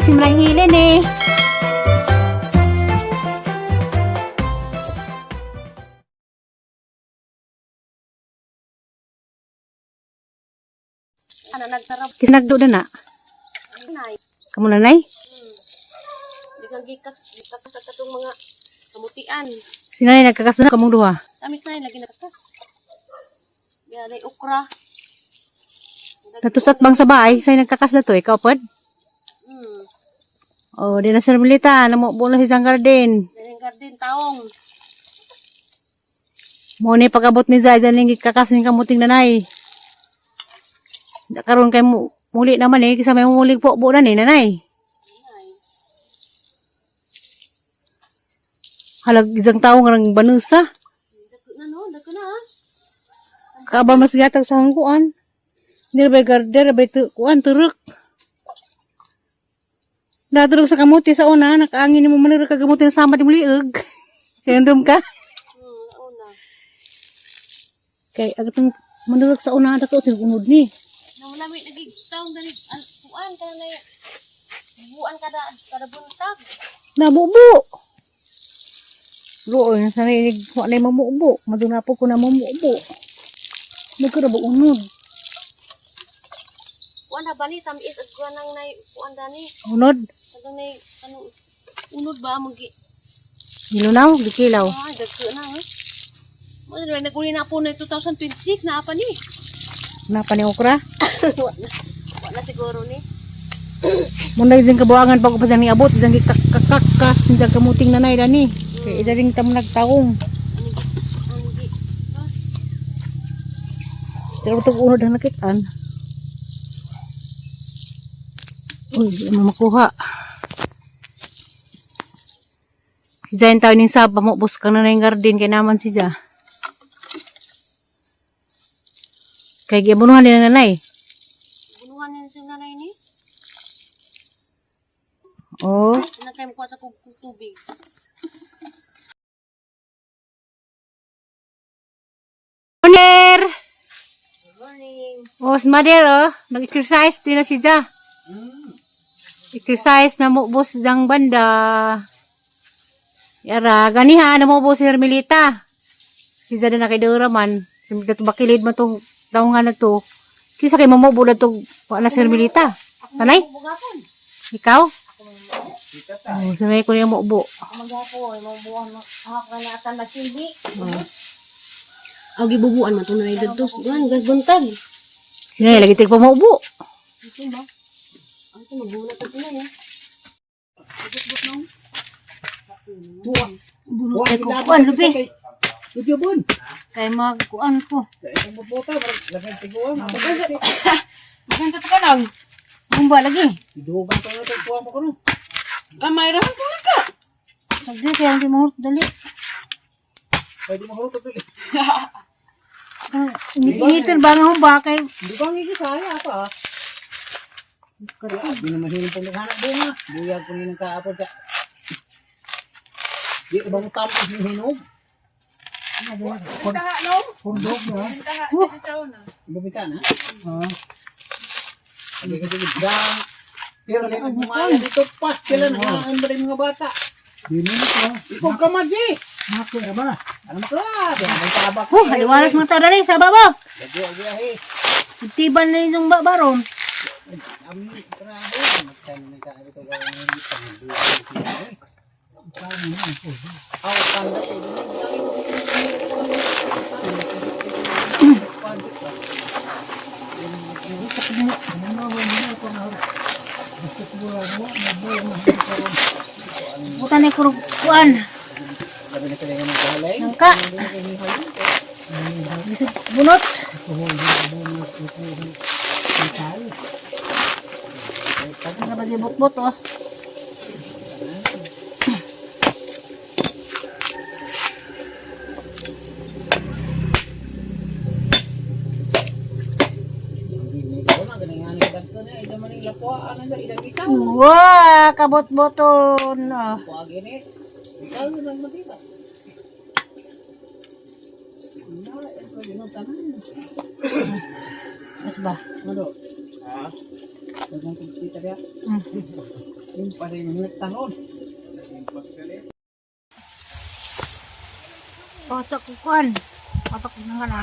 Simrang hilin eh. Ano nagtarap Kisnagdo na na. nay. Kamu nanay? Di kang gikas sa katong mga kamutian. Sinanay nagkakas na kamong duha. Tamis na lagi nakakas. Biya okra. Natusat bang sa bahay, say nagkakas na to, ikaw pod? Oh, di na Sir Milita, namo bulo si Sang Garden. Daling garden taong. Mo ni pagabot ni Zay, dyan yung kakas ni kamuting nanay. Karon kay muli naman eh, kasi may muling po na ni nanay. Halag isang taong ng banusa. Dako na ha. Kaabal mas gatag sa hangkuan. Hindi ba garden, ba kuan turuk. Daturok sa kamuti sa una, nakaangin ni mo manurok ka kamuti na sama di muliog. Kaya ndum ka. Una. Kay agatong manurok sa una, dako sa unod ni. Nang lamig lagi taong dali kuan ka na buuan kada buntag. Nabubo. Looy, sa nainig ko na mamubo. Maduna po ko na mamubo. Nagkarabo unod. Kuan na bani tamis at kuan nang nay kuan dani. Unod. Kada nay ano unod ba magi. Nilunaw, dikilaw. Dagko na ha. Mo na naguli na po na 2026 na apa ni. Napa ni okra? Wala siguro ni. Muna isang kabuangan pag upasang ni abot. Isang kakakas, isang kamuting nanay dani. Kaya isa rin tamo nagtaong. Pero itong unod ang nakitaan. Uy, di mo makuha. Si Zayn tayo ning sab, pamubos ka na yung garden, kaya naman si Ja. Kaya giabunuhan nila nanay. Bunuhan niya si nanay ni. Oh. Pinatay mo ko sa tubig. Morning! Good morning. Oh, si Mother, oh. Nag-exercise din na si Ja. Exercise na mubos dang banda. Yara, ganiha na mubos si Hermelita. Si Ja na kay Dora man. Bakilid mo to, daungan na to. Kisa kay mamubo na to, wala si Hermelita. Sanay? Ikaw? Oh, sanay ko niya mubo. Magapo, mabuhan ka na atan na silbi. Oh. Gibubuan man to nanay dito. Gan gas buntag. Sinay, lagi tig pa mubo. Ito ba? Ito magbunat ito na yan. Tuwa. Bunuh kay kuan, lupi. Lupi bun. Kay magkuan ko. Kaya ang mabuta, lagay siguan. Maganda pa ka lang. Bumba lagi. Idugan ko na ito, tuwa mo ko no. Kamay rahan ko ka. Sagdi, kaya hindi mo dali. Pwede mo hurot ito. Init-initin ba nga humba kay... Hindi ba ang ikisaya pa? Hindi naman hiling pong naghanap bunga. Buyag po nilang kaapod ka. Di ba mo tapos yung hinog? Taha no? Pundog mo. Taha kasi sa una. Bumita na? Oo. Hindi ka sige. Gang. Pero may kumaya dito pas. Kailan ang ba rin mga bata? Di mo ito. Ikaw ka maji. Maki ba? Ano ka? May tabak. Haliwalas mo ito dali sa babaw. Lagi-lagi. Tiban na yung barom. Ami, grabe. Magkano na ka ito gawin ng pangbuhay. Aw, kanda eh. Bukan na kurukuan. Sabi na kailangan ng kahalay. Nangka. Bisig bunot. Ang bagi bot-bot oh. Wah, kabot-boton. Oh. Mas ba? Ano? Ah? Pagkakita kita dia. Yung pa rin yung tanon. Patok ko kuan. Patok ko nga na.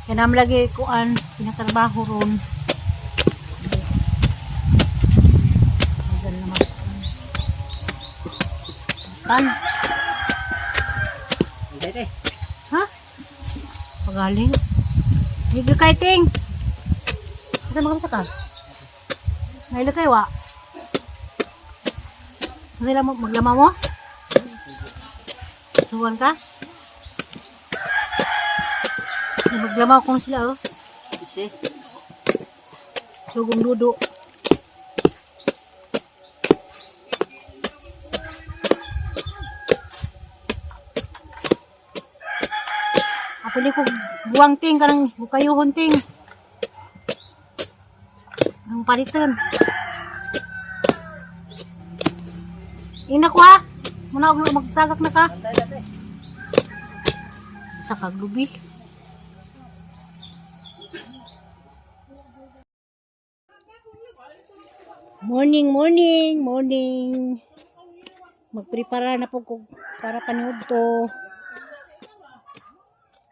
Kaya naman lagi kuan, pinatrabaho ron. Ayan naman. Tan. Dede. Ha? Pagaling. Hindi ka ting. Ito makamasa ka? Ngayon kayo wa? Sila mo maglama mo? Suwan ka? Maglama ko sila oh. Isi. Sugong dudo. Pili ko buwang ting kanang bukayuhon ting. Ang palitan. Ina ko ha. Muna ako magtagak na ka. Sa kaglubi. Morning, morning, morning. Magprepara na po ko para panood to.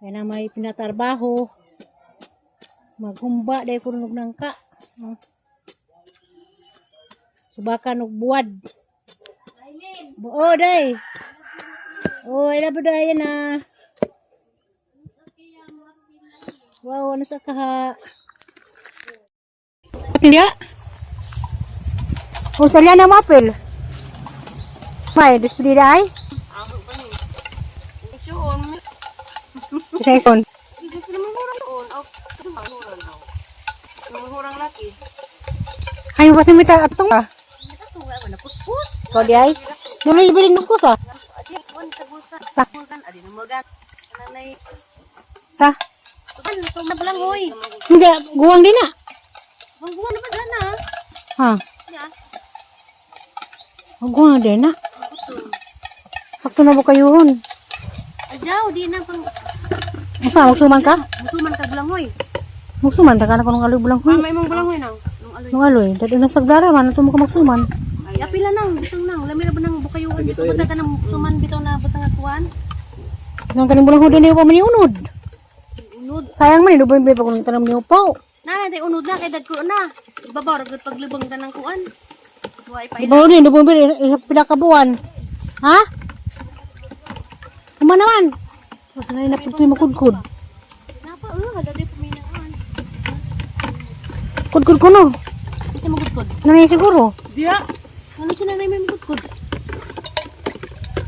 Kaya na may pinatarbaho. Maghumba dahil kurunog ng ka. Subakan og buwad. Oo, day. Oo, ila ba day na. Wow, ano sa kaha? Hindi. Kung salya na mapil. May, despedida ay? Isa ison. Kayo kasi may atong ka? Kau di ay? Dulu ibilin ng kusa? Sa? Sa? Hindi, guwang din na. Guwang naman na. Ha? Guwang din na. Sakto na ba kayo hon? Ajaw, di na pang... Masa, magsuman ka? Musuman ka bulangoy. Magsuman, taka na ko nung aloy bulang huy. May mong bulangoy nang. Nung aloy, dati na sagdara man, ito mo ka magsuman. Ay, apila nang, bitang nang. Lami na ba nang bukayuan? Butang ka nang suman, bitaw na butang atuan. Nang kaning bulang huy, din pa man unod. Unod. Sayang man, inubo yung pa kung tanam niyo pa. Nana, tayo unod na, kay dagko na. Ibabaw, ragad paglibang ka ng kuan. Buhay pa Ibaw din, inubo yung pila kabuan. Ha? Kuma naman. Sanay na po ito yung makudkud. Napa, hala din paminaan. Kudkud ko no. Kasi magudkod. Nanay siguro. Diya. Ano siya nanay may magudkod?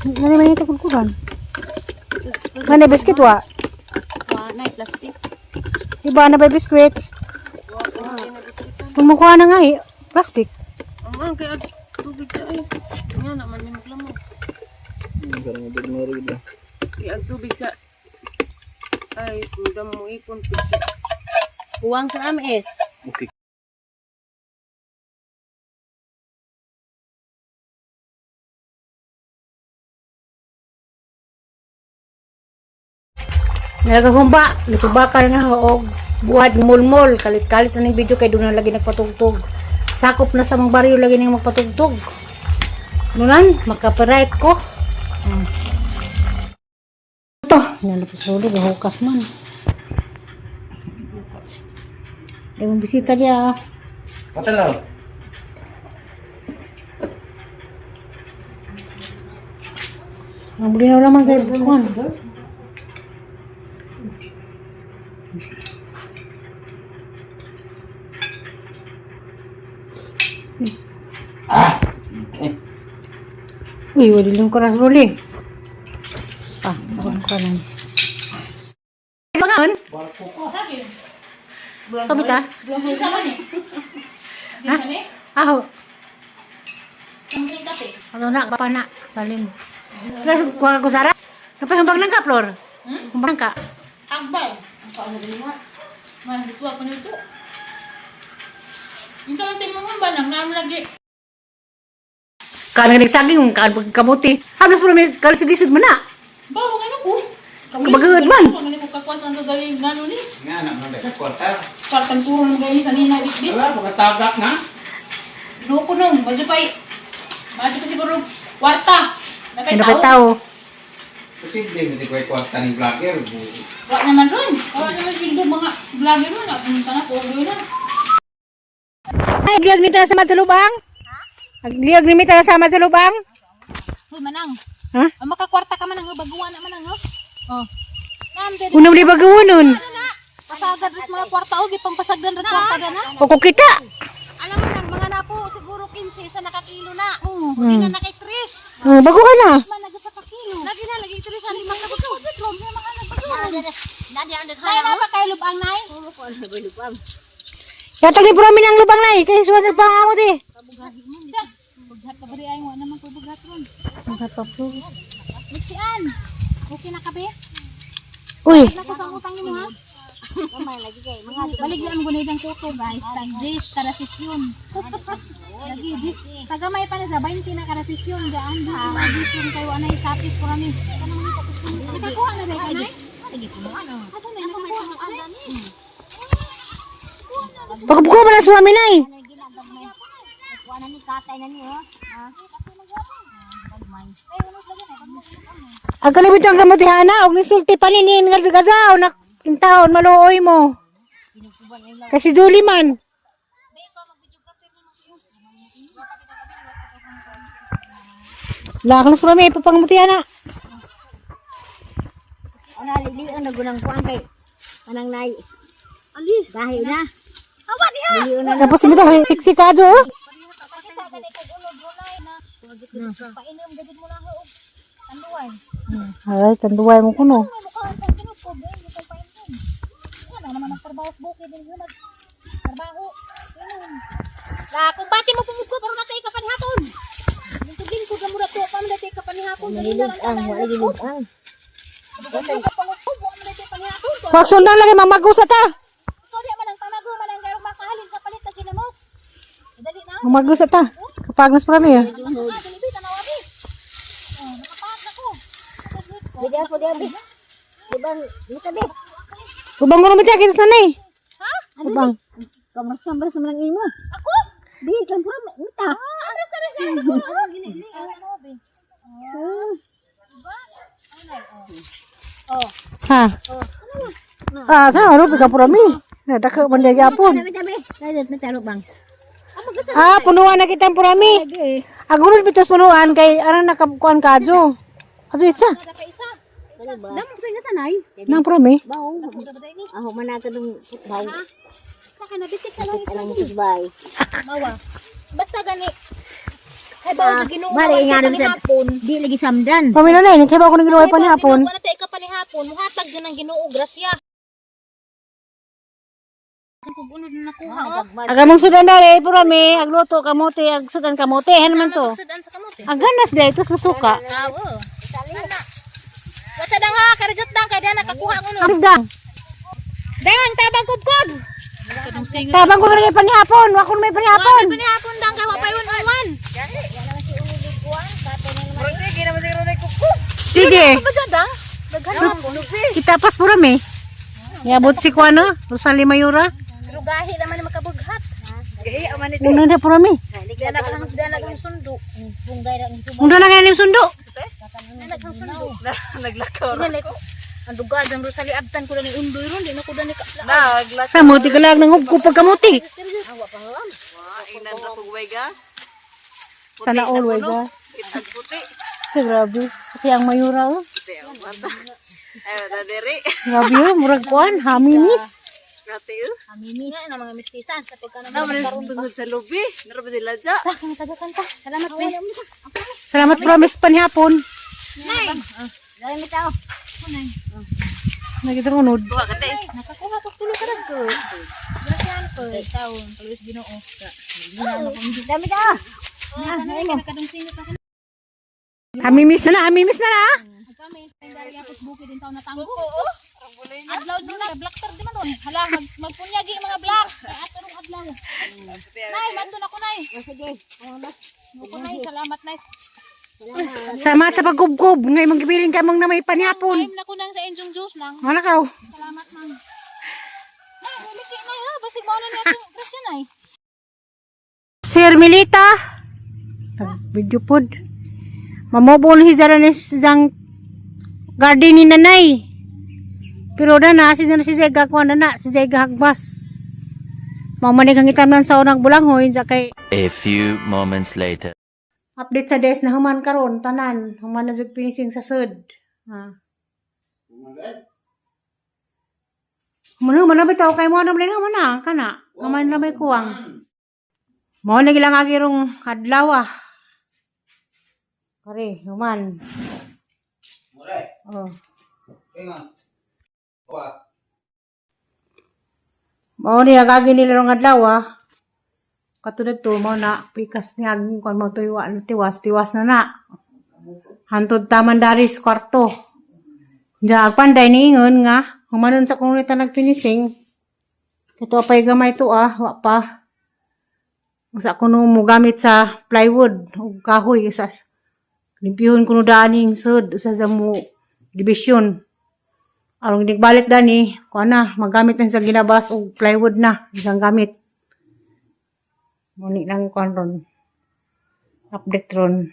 Nanay man yung kudkudan. Nanay biscuit wa. Nay, plastic. Iba na ba biskuit? Kung makuha na nga eh. Plastic. Ang kaya tubig sa ice. Nga naman may maglamog. Kaya tubig sa ice. Magdam mo ipon. Uwang sa amis. Okay. Nagahumba, nasubakan na og buhat mulmol, kalit-kalit na ng video kay doon na lagi nagpatugtog. Sakop na sa mga baryo lagi nang magpatugtog. Nunan, makaparite ko. Ito, nalapos ulo, gahukas man. Ay, mong bisita niya. Patalaw. Ang bulinaw naman kayo, buwan. Uy, wali lang ko na ruli. Sakot ko lang. Bangon? Kabit ha? Ha? Aho. Ano na, papa na. Salin. Kasi kuha ko Sara. Napahambang lang ka, Flor? Humbang ka. Agbal. Ang paano din nga. Mahaliswa ko nito. Yung sa mga mo ba nang naam lagi. Kanang nagsaging yung kamuti. Hablas mo namin kalisidisid mo na. Bawa nga ko. Kabagad man. Kung ano ko kakwas ang gagaling gano'n ni. Nga na man dahil kwarta. Partang puro ng gani sa nina bitbit. Wala, pagkatagak na. Inuho ko nung. Badyo pa siguro kwarta. Ano pa tao? Posible, hindi ko kwarta ni vlogger. Wala naman ron. Wala naman yung mga vlogger mo na. Pumunta na po. Yun na. Ay, agliyag ni tayo sa matulubang? Agliyag ni tayo sa matulubang? Uy, manang. Ha? Ang makakwarta ka manang. Baguwa na manang. Oh. Namde. Unang li bagawa nun. Pasagad rin mga kwarta. O, gipang pasagdan rin kwarta na na. O kung kita. Alam mo lang, mga napo, siguro 15 sa nakakilo na. Oo. Hindi na nakitris. Bago ka na. Manag sa kakilo. Lagi na, lagi tris. Hindi mga nakakilo. Nadi ang Nay, na ba kayo lubang, Nay? Yatag ni Puramin ang lubang na eh. Kaya suwan sa pang ako eh. Siya. Bughat ka bari ay mo. Naman ko bughat ron. Magkatapos. Lucian. Okay na ka, be? Uy. Wala ko sa utang niyo, ha? Baligyan mo gunay ng kuto, guys. Tag-Jis, karasisyon. Lagi, Jis. Tagamay pa na sa 20 na karasisyon. Daan, Jis yung kayo anay sapis ko rami. Ikakuha na rin, anay? Asa na yung kuha? Pagkabuko ba na suwami na eh. Kuha na ni katay na niyo. Ang kalibit ang kamutihana. Huwag nisulti paninin. Gazaw. Nakintaon. Maluoy mo. Kasi Julie man. Laklas po kami. Ipapangmutihana. Ana lili ang nagunang kuan kay anang nay. Ali, dahil na. Awa diha. Lili na. Tapos ito. Siksikado. Oh. Pakita ka na ikaw unod, runay na. Painom, gagid mo na ako. Anduay. Ay, tanduay mo ko no. May mukhaan sa kinukog, eh. Hindi kang painom. Yan ang naman ang trabaho sa bukid. Hindi yun trabaho. Yun. Kung bati mo pumuko, parang natay ka panihapon. Lingkod-lingkod na mura to. Paano natay ka panihapon? Nililog ang, wala gilog ang. Lingkod ka pangukob. Paano natay panihapon? Pag sundan lagi mamagusa ta. Ikaw di man ang tamago. Manang garong makahalin kapalit na ginamos. Dali na. Mamagusa ta. Kapagnas pa kami. Dali ba? Tanawabi. Nakapahak na ko. Bidi ako di abi. Ibang mita be. Ubang mo naman siya. Kita sana eh. Ha? Ubang. Kamar-sambar sa mga imo. Ako? Di kan pura mita. Aras ka rin. Gini. Tanawabi. Oh. Ha? Ah, tao. Pika pura mi. Nadaka man dia yapon. Tabi-tabi. Dahil mita bang. Ah, punuan na kita pura mi. Lagi. Agulod bitos punuan kay aran nakakuan kadyo. Ato itsa. Ada pa isa. Dali ba? Damo ko nga sanay. Nang pura mi. Bau. Ini. Ako man ako dong bau. Saka na bisik ka lang. Alang subay. Mawa. Basta gani. Ay ba Ginoo. Bali nga rin sa hapon. di lagi samdan. Pamina na eh. Kaya ba ako nang ginawa pa ni hapon? Wala tay ka pa ni hapon. Muhatag din ang Ginoo grasya. Kung unod na nakuha oh. Aga mong sudan dali. Pura mi. Agluto kamote. Agsudan kamote. Ano man to? Sudan sa kamote. Ang ganas dahil. Ito susuka. Awo. Ana. Watsa dang ha, karajot dang kay dana nakakuha ang unod. Dang. Dang tabang kubkob. Kadung singot. Tabang ko na pa ni hapon. Ako na may pa ni hapon. May hapon dang kay wapay un-un. Sige. Ba dang? Daghan hapon. Kita pas pura mi. Yabot si Kuana. Rosali Mayura. Pero gahi naman ni makabughat. Una na pura mi. Dana kang sundo. Bunggay ra ang subo. Una na ngayon yung sundo. Dana kang sundo. Naglakaw. Ang dugad ang Rosali abtan ko lang ni undoy ron di na ko dani ka. Sa muti ka lang nang hugko pagkamuti. Sana all way ga. Grabe. Pati ang Mayura oh. Grabe oh. Murag kuan. Haminis. Amini nga mga mistisan sa pagkana. Tungod sa lubi. Narabadiladya. Salamat be. Salamat promise pa ni hapon. Dali mita. Nakita ko nod. Nakakuha to tulo ka dagko. Grasyan ko taon paluis Ginoo. Dami ta. Nakadung singot na Hamimis na na. Hamimis na na. kami pengali apos bukid din taon na tanggo. Adlaw din na blackter di man ron. Hala magpunyagi mga black. Kay atarong adlaw. Nay, mandun ako nay. Sige. Ako nay, salamat nay. Salamat sa pagkubkob. Ngay mong gipiling ka mong na may panihapon. Time na ko nang sa inyong juice lang. Wala ka. Salamat man. Ay, naliki na ha. Basig mo na niya itong presyon ay. Sir Milita. Video pod. Mamobol hizara ni sang garden ni nanay. Pero na si Zega ko na si Zega hagbas. Mamanig ang itamnan sa unang bulanghoy sa kay A few moments later. update sa des na human karon tanan human na jud finishing sa sud. Human na bitaw kay mo na blin human na kana. Human na may kuwang. Mo lagi lang agirong adlaw ah. Kare human. Mure. Oh. Ingat. Wa. Mao ni agagi nila rong adlaw ah. Katulad to mo na pikas niya kon mo to tiwas na. Hantod taman daris kwarto. Ja panday ni ingon nga humanon sa komunita nagpinising. Kito pay gamay to ah, wa pa. Usa kuno mo gamit sa plywood ug kahoy sa limpihon kuno daning sud sa mo division. Arong digbalik dani, kuha na, magamit na sa ginabas o plywood na, isang gamit. Muni lang kuha ron. Update ron.